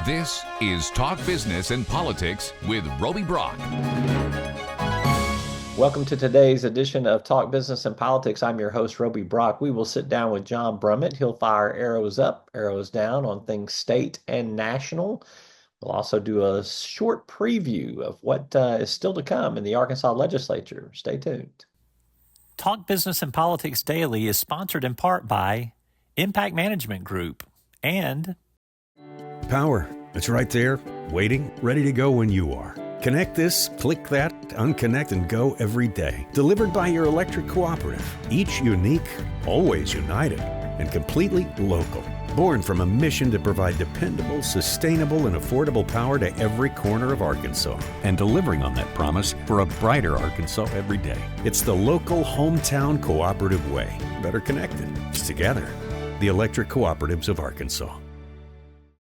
This is Talk Business and Politics with Roby Brock. Welcome to today's edition of Talk Business and Politics. I'm your host, Roby Brock. We will sit down with John Brummett. He'll fire arrows up, arrows down on things state and national. We'll also do a short preview of what is still to come in the Arkansas legislature. Stay tuned. Talk Business and Politics Daily is sponsored in part by Impact Management Group and Power. It's right there, waiting, ready to go when you are. Connect this, click that, unconnect and go every day. Delivered by your electric cooperative. Each unique, always united, and completely local. Born from a mission to provide dependable, sustainable, and affordable power to every corner of Arkansas. And delivering on that promise for a brighter Arkansas every day. It's the local hometown cooperative way. Better connected. Together. The Electric Cooperatives of Arkansas.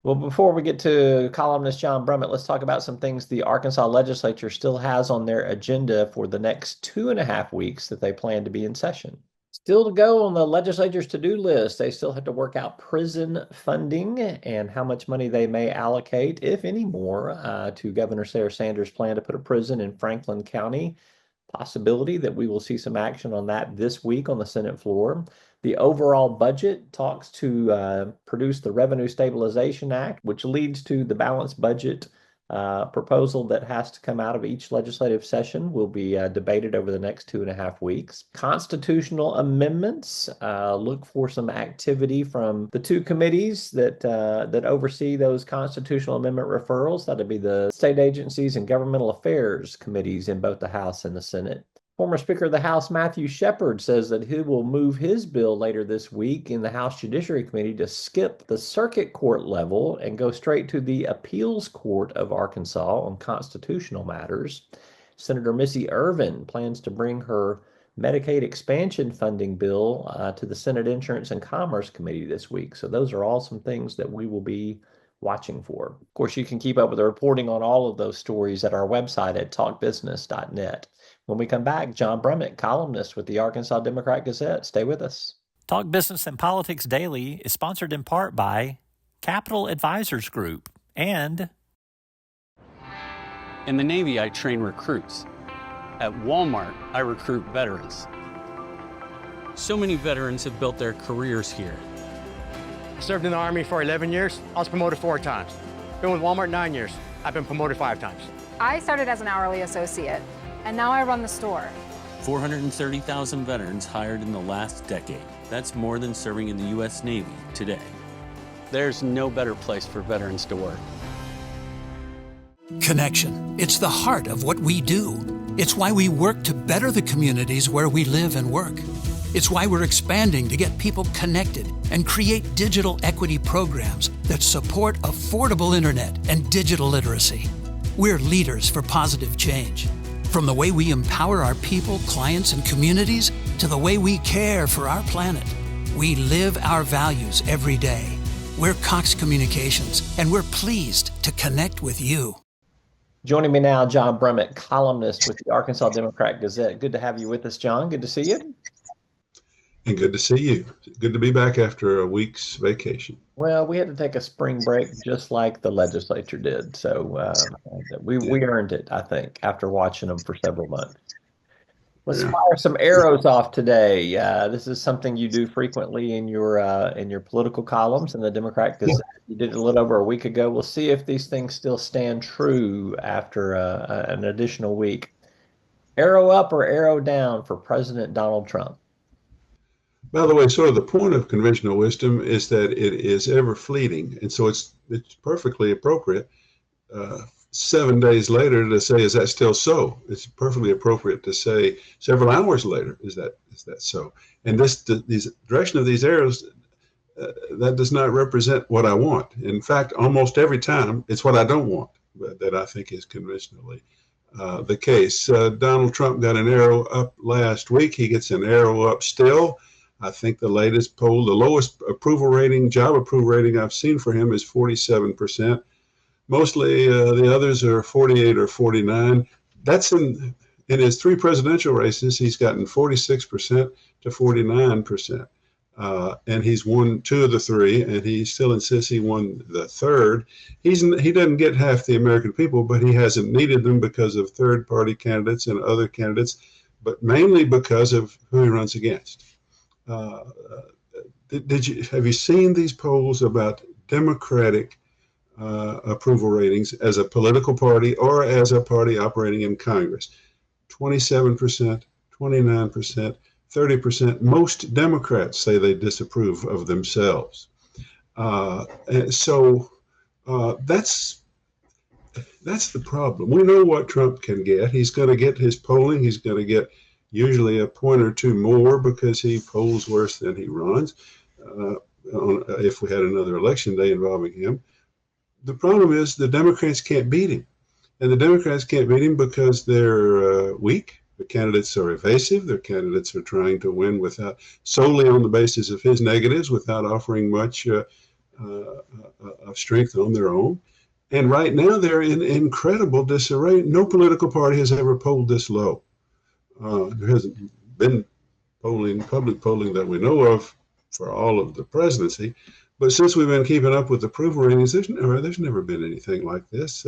Well, before we get to columnist John Brummett, let's talk about some things the Arkansas legislature still has on their agenda for the next 2.5 weeks that they plan to be in session. Still to go on the legislature's to-do list, they still have to work out prison funding and how much money they may allocate, if any more, to Governor Sarah Sanders' plan to put a prison in Franklin County. Possibility that we will see some action on that this week on the Senate floor. The overall budget talks to produce the Revenue Stabilization Act, which leads to the balanced budget proposal that has to come out of each legislative session will be debated over the next 2.5 weeks. Constitutional amendments, look for some activity from the two committees that oversee those constitutional amendment referrals. That'd be the State Agencies and Governmental Affairs committees in both the House and the Senate. Former Speaker of the House, Matthew Shepard, says that he will move his bill later this week in the House Judiciary Committee to skip the circuit court level and go straight to the Appeals Court of Arkansas on constitutional matters. Senator Missy Irvin plans to bring her Medicaid expansion funding bill to the Senate Insurance and Commerce Committee this week. So those are all some things that we will be watching for. Of course, you can keep up with the reporting on all of those stories at our website at talkbusiness.net. When we come back, John Brummett, columnist with the Arkansas Democrat-Gazette. Stay with us. Talk Business and Politics Daily is sponsored in part by Capital Advisors Group and in the Navy, I train recruits. At Walmart, I recruit veterans. So many veterans have built their careers here. I served in the Army for 11 years. I was promoted 4 times. Been with Walmart 9 years. I've been promoted 5 times. I started as an hourly associate, and now I run the store. 430,000 veterans hired in the last decade. That's more than serving in the U.S. Navy today. There's no better place for veterans to work. Connection. It's the heart of what we do. It's why we work to better the communities where we live and work. It's why we're expanding to get people connected and create digital equity programs that support affordable internet and digital literacy. We're leaders for positive change. From the way we empower our people, clients, and communities to the way we care for our planet. We live our values every day. We're Cox Communications, and we're pleased to connect with you. Joining me now, John Brummett, columnist with the Arkansas Democrat-Gazette. Good to have you with us, John. Good to see you. And good to see you. Good to be back after a week's vacation. Well, we had to take a spring break just like the legislature did. So we earned it, I think, after watching them for several months. Let's fire some arrows off today. This is something you do frequently in your political columns in the Democrat Gazette. You did it a little over a week ago. We'll see if these things still stand true after an additional week. Arrow up or arrow down for President Donald Trump? By the way, sort of the point of conventional wisdom is that it is ever fleeting. And so it's perfectly appropriate 7 days later to say, is that still so? It's perfectly appropriate to say several hours later, is that so? And the direction of these arrows, that does not represent what I want. In fact, almost every time, it's what I don't want that I think is conventionally the case. Donald Trump got an arrow up last week. He gets an arrow up still. I think the latest poll, the lowest job approval rating I've seen for him is 47%. Mostly the others are 48 or 49. That's in his 3 presidential races, he's gotten 46% to 49%. and he's won 2 of the 3, and he still insists he won the 3rd. He doesn't get half the American people, but he hasn't needed them because of third-party candidates and other candidates, but mainly because of who he runs against. Have you seen these polls about Democratic approval ratings as a political party or as a party operating in Congress? 27%, 29%, 30%. Most Democrats say they disapprove of themselves. So that's the problem. We know what Trump can get. He's going to get his polling. He's going to get usually a point or 2 more because he polls worse than he runs. If we had another election day involving him. The problem is the Democrats can't beat him. And the Democrats can't beat him because they're weak. The candidates are evasive. Their candidates are trying to win solely on the basis of his negatives without offering much of strength on their own. And right now they're in incredible disarray. No political party has ever polled this low. There hasn't been public polling that we know of for all of the presidency. But since we've been keeping up with approval ratings, there's never been anything like this.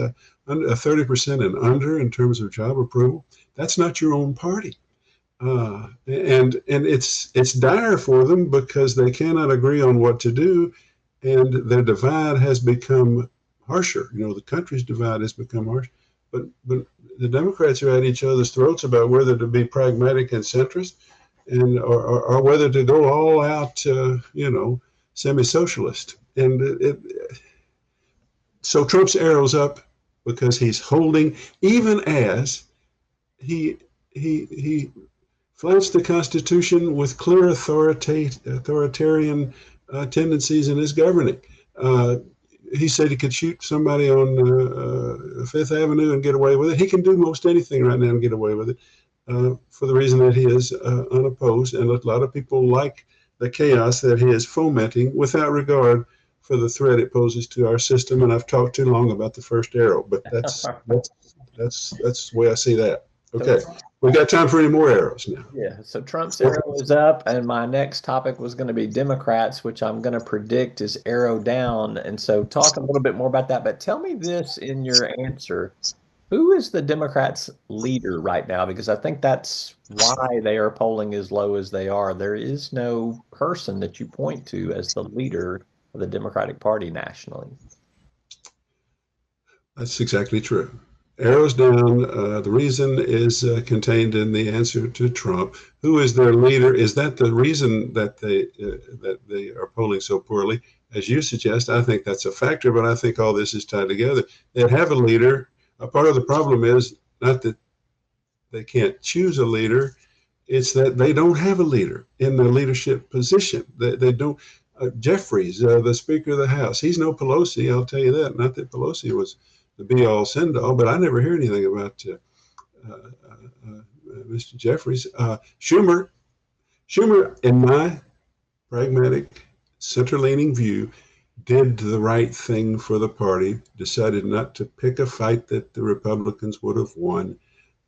30% and under in terms of job approval. That's not your own party. And it's dire for them because they cannot agree on what to do. And their divide has become harsher. The country's divide has become harsh. But the Democrats are at each other's throats about whether to be pragmatic and centrist or whether to go all out, semi-socialist. And so Trump's arrow's up because he's holding, even as he flouts the Constitution with clear authoritarian tendencies in his governing. He said he could shoot somebody on Fifth Avenue and get away with it. He can do most anything right now and get away with it for the reason that he is unopposed. And a lot of people like the chaos that he is fomenting without regard for the threat it poses to our system. And I've talked too long about the first arrow, but that's the way I see that. Okay, we got time for any more arrows now. Yeah, so Trump's arrow is up, and my next topic was going to be Democrats, which I'm going to predict is arrow down. And so talk a little bit more about that, but tell me this in your answer. Who is the Democrats' leader right now? Because I think that's why they are polling as low as they are. There is no person that you point to as the leader of the Democratic Party nationally. That's exactly true. Arrows down. The reason is contained in the answer to Trump. Who is their leader? Is that the reason that they are polling so poorly? As you suggest, I think that's a factor, but I think all this is tied together. They have a leader. A part of the problem is not that they can't choose a leader, it's that they don't have a leader in the leadership position. They don't. Jeffries, the Speaker of the House, he's no Pelosi, I'll tell you that. Not that Pelosi was the be-all, send-all, but I never hear anything about Mr. Jeffries. Schumer, in my pragmatic, center-leaning view, did the right thing for the party, decided not to pick a fight that the Republicans would have won,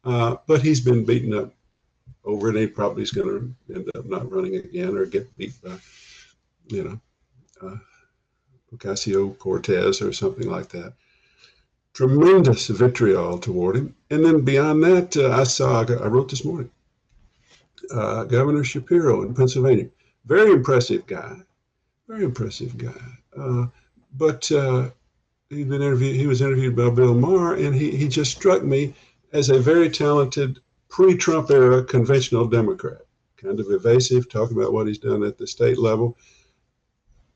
but he's been beaten up over it. He probably is going to end up not running again or get beat by, Ocasio-Cortez or something like that. Tremendous vitriol toward him. And then beyond that, I wrote this morning, Governor Shapiro in Pennsylvania. Very impressive guy. But he was interviewed by Bill Maher, and he just struck me as a very talented pre-Trump era conventional Democrat, kind of evasive, talking about what he's done at the state level.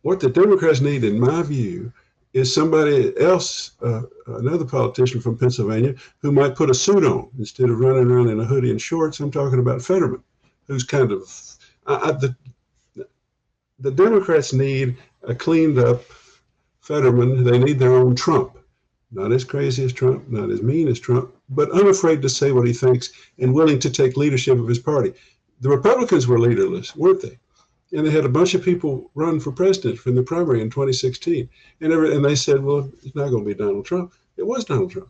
What the Democrats need, in my view, is somebody else, another politician from Pennsylvania, who might put a suit on instead of running around in a hoodie and shorts. I'm talking about Fetterman, who's kind of the Democrats need a cleaned up Fetterman. They need their own Trump, not as crazy as Trump, not as mean as Trump, but unafraid to say what he thinks and willing to take leadership of his party. The Republicans were leaderless, weren't they? And they had a bunch of people run for president from the primary in 2016. And they said, well, it's not going to be Donald Trump. It was Donald Trump.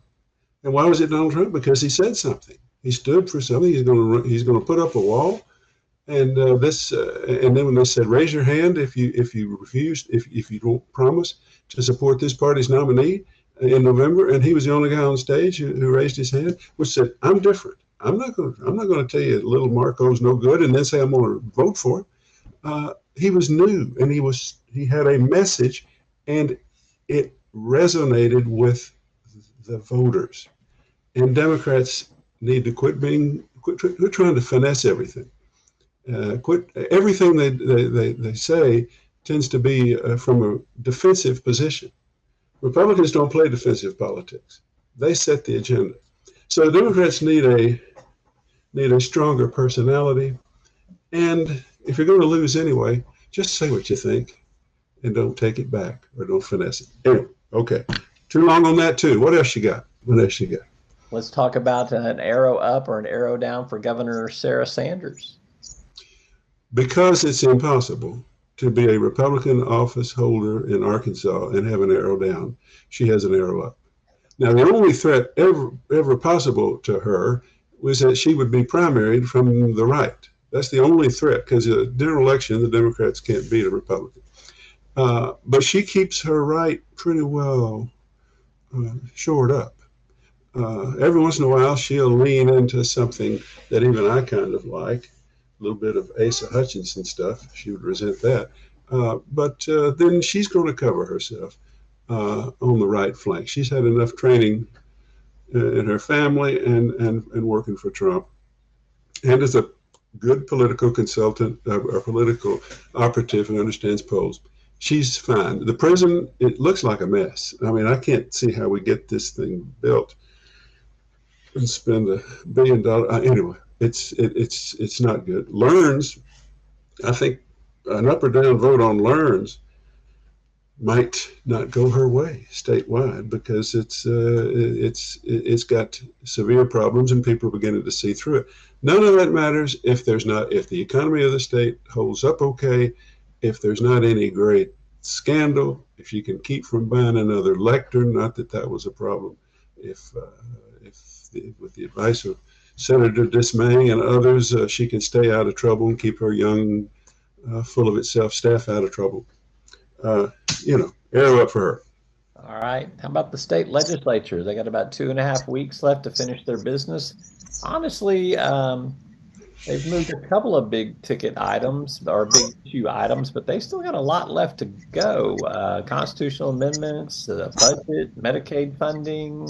And why was it Donald Trump? Because he said something. He stood for something. He's going to put up a wall. And and then when they said, raise your hand if you refuse, if you don't promise to support this party's nominee in November, and he was the only guy on stage who raised his hand, which said, I'm different. I'm not going to tell you little Marco's no good and then say I'm going to vote for him. He was new, and he had a message, and it resonated with the voters. And Democrats need to quit trying to finesse everything. Quit everything they say tends to be from a defensive position. Republicans don't play defensive politics. They set the agenda. So Democrats need a stronger personality. And if you're going to lose anyway, just say what you think and don't take it back or don't finesse it. Anyway, okay. Too long on that too. What else you got? Let's talk about an arrow up or an arrow down for Governor Sarah Sanders. Because it's impossible to be a Republican office holder in Arkansas and have an arrow down, she has an arrow up. Now, the only threat ever possible to her was that she would be primaried from the right. That's the only threat, because in a general election, the Democrats can't beat a Republican. But she keeps her right pretty well shored up. Every once in a while, she'll lean into something that even I kind of like. A little bit of Asa Hutchinson stuff. She would resent that. But then she's going to cover herself on the right flank. She's had enough training in her family and working for Trump. And as a good political consultant or political operative who understands polls, she's fine. The prison, it looks like a mess. I mean, I can't see how we get this thing built and spend $1 billion. Anyway. It's not good. Learns, I think an up or down vote on Learns might not go her way statewide because it's got severe problems and people are beginning to see through it. None of that matters if the economy of the state holds up okay, if there's not any great scandal, if you can keep from buying another lectern, not that that was a problem, if with the advice of Senator Dismay and others, she can stay out of trouble and keep her young, full of itself staff out of trouble. Arrow up for her. All right. How about the state legislature? They got about 2.5 weeks left to finish their business. Honestly, they've moved a couple of big ticket items or big issue items, but they still got a lot left to go. Constitutional amendments, budget, Medicaid funding,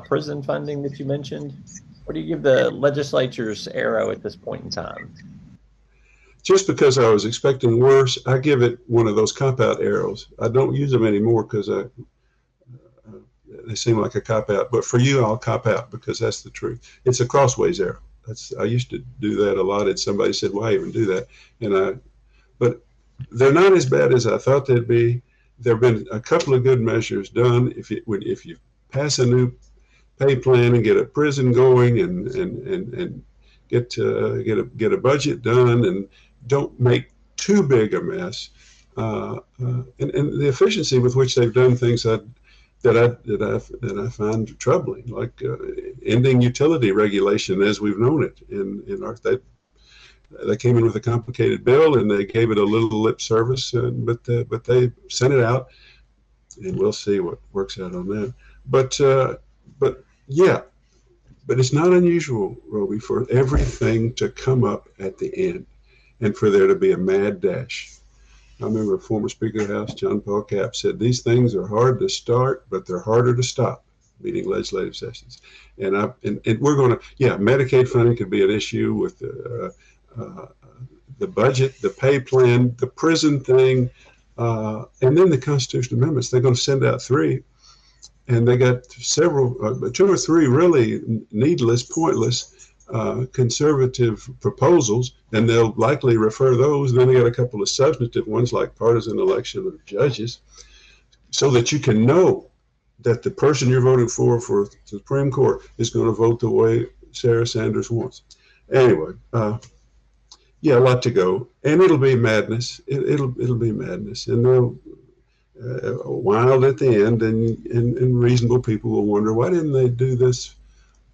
prison funding that you mentioned. What do you give the legislature's arrow at this point in time? Just because I was expecting worse, I give it one of those cop-out arrows. I don't use them anymore because they seem like a cop-out. But for you, I'll cop out because that's the truth. It's a crossways arrow. I used to do that a lot, and somebody said, "Why even do that?" But they're not as bad as I thought they'd be. There have been a couple of good measures done. If you pass a new pay plan and get a prison going and get a budget done and don't make too big a mess, and the efficiency with which they've done things that I find troubling, like ending utility regulation as we've known it in our state. They came in with a complicated bill and they gave it a little lip service, but they sent it out, and we'll see what works out on that. But it's not unusual, Roby, for everything to come up at the end and for there to be a mad dash. I remember a former Speaker of the House, John Paul Capp, said these things are hard to start, but they're harder to stop, meaning legislative sessions. And we're going to, Medicaid funding could be an issue with the budget, the pay plan, the prison thing, and then the constitutional amendments. They're going to send out 3. And they got several, 2 or 3 really needless, pointless, conservative proposals, and they'll likely refer those. Then they got a couple of substantive ones like partisan election of judges, so that you can know that the person you're voting for the Supreme Court is going to vote the way Sarah Sanders wants. Anyway, a lot to go, and it'll be madness. It'll be madness, and they'll. Wild at the end, and reasonable people will wonder, why didn't they do this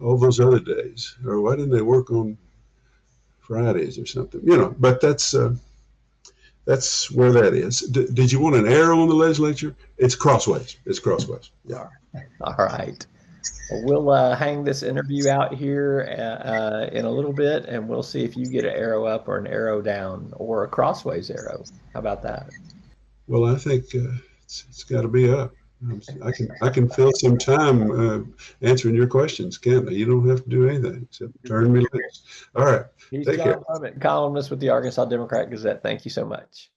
all those other days, or why didn't they work on Fridays or something, but that's where that is. Did you want an arrow on the legislature? It's crossways. It's crossways. Yeah. All right. Well, we'll hang this interview out here in a little bit, and we'll see if you get an arrow up or an arrow down or a crossways arrow. How about that? Well, I think it's got to be up. I can fill some time answering your questions, can't I? You don't have to do anything except turn me loose. All right. He's Take John care. Brummett, columnist with the Arkansas Democrat Gazette. Thank you so much.